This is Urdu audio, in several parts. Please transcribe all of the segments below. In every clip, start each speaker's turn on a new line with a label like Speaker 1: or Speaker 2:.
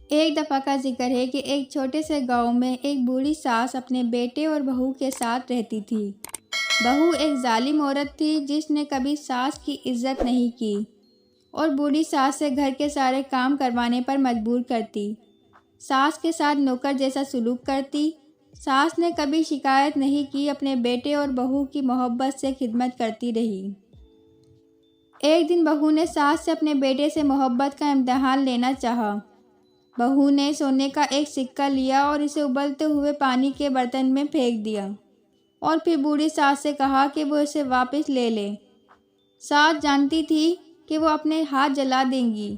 Speaker 1: ایک دفعہ کا ذکر ہے کہ ایک چھوٹے سے گاؤں میں ایک بوڑھی ساس اپنے بیٹے اور بہو کے ساتھ رہتی تھی۔ بہو ایک ظالم عورت تھی جس نے کبھی ساس کی عزت نہیں کی اور بوڑھی ساس سے گھر کے سارے کام کروانے پر مجبور کرتی۔ ساس کے ساتھ نوکر جیسا سلوک کرتی۔ ساس نے کبھی شکایت نہیں کی، اپنے بیٹے اور بہو کی محبت سے خدمت کرتی رہی۔ ایک دن بہو نے ساس سے اپنے بیٹے سے محبت کا امتحان لینا چاہا۔ بہو نے سونے کا ایک سکہ لیا اور اسے ابلتے ہوئے پانی کے برتن میں پھینک دیا اور پھر بوڑھی ساس سے کہا کہ وہ اسے واپس لے لے۔ ساس جانتی تھی کہ وہ اپنے ہاتھ جلا دیں گی،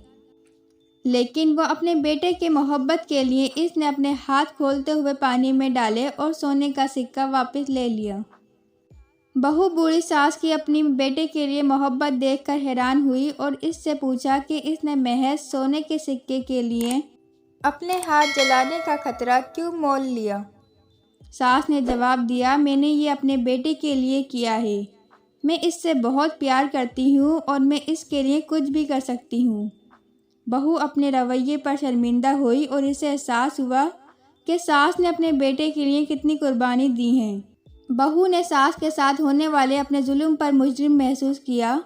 Speaker 1: لیکن وہ اپنے بیٹے کے محبت کے لیے اس نے اپنے ہاتھ کھولتے ہوئے پانی میں ڈالے اور سونے کا سکہ واپس لے لیا۔ بہو بوڑھی ساس کی اپنی بیٹے کے لیے محبت دیکھ کر حیران ہوئی اور اس سے پوچھا کہ اس نے محض سونے کے سکے کے لیے اپنے ہاتھ جلانے کا خطرہ کیوں مول لیا؟ ساس نے جواب دیا، میں نے یہ اپنے بیٹے کے لیے کیا ہے۔ میں اس سے بہت پیار کرتی ہوں اور میں اس کے لیے کچھ بھی کر سکتی ہوں۔ بہو اپنے رویے پر شرمندہ ہوئی اور اسے احساس ہوا کہ ساس نے اپنے بیٹے کے لیے کتنی قربانی دی ہے۔ بہو نے ساس کے ساتھ ہونے والے اپنے ظلم پر مجرم محسوس کیا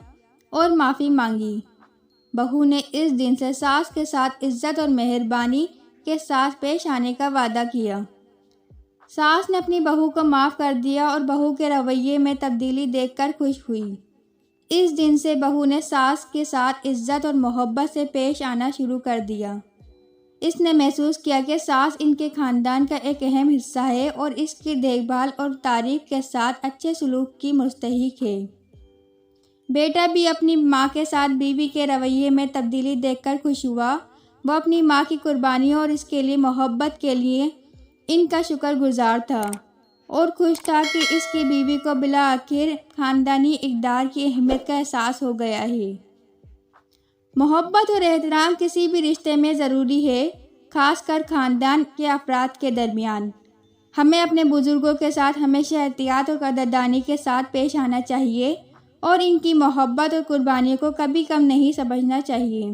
Speaker 1: اور معافی مانگی۔ بہو نے اس دن سے ساس کے ساتھ عزت اور مہربانی کے ساتھ پیش آنے کا وعدہ کیا۔ ساس نے اپنی بہو کو معاف کر دیا اور بہو کے رویے میں تبدیلی دیکھ کر خوش ہوئی۔ اس دن سے بہو نے ساس کے ساتھ عزت اور محبت سے پیش آنا شروع کر دیا۔ اس نے محسوس کیا کہ ساس ان کے خاندان کا ایک اہم حصہ ہے اور اس کی دیکھ بھال اور تعریف کے ساتھ اچھے سلوک کی مستحق ہے۔ بیٹا بھی اپنی ماں کے ساتھ بیوی کے رویے میں تبدیلی دیکھ کر خوش ہوا۔ وہ اپنی ماں کی قربانیوں اور اس کے لیے محبت کے لیے ان کا شکر گزار تھا اور خوش تھا کہ اس کی بیوی کو بالآخر خاندانی اقدار کی اہمیت کا احساس ہو گیا ہے۔ محبت اور احترام کسی بھی رشتے میں ضروری ہے، خاص کر خاندان کے افراد کے درمیان۔ ہمیں اپنے بزرگوں کے ساتھ ہمیشہ احتیاط اور قدردانی کے ساتھ پیش آنا چاہیے اور ان کی محبت اور قربانیوں کو کبھی کم نہیں سمجھنا چاہیے۔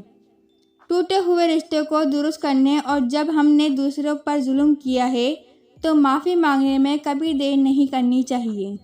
Speaker 1: ٹوٹے ہوئے رشتے کو درست کرنے اور جب ہم نے دوسروں پر ظلم کیا ہے تو معافی مانگنے میں کبھی دیر نہیں کرنی چاہیے۔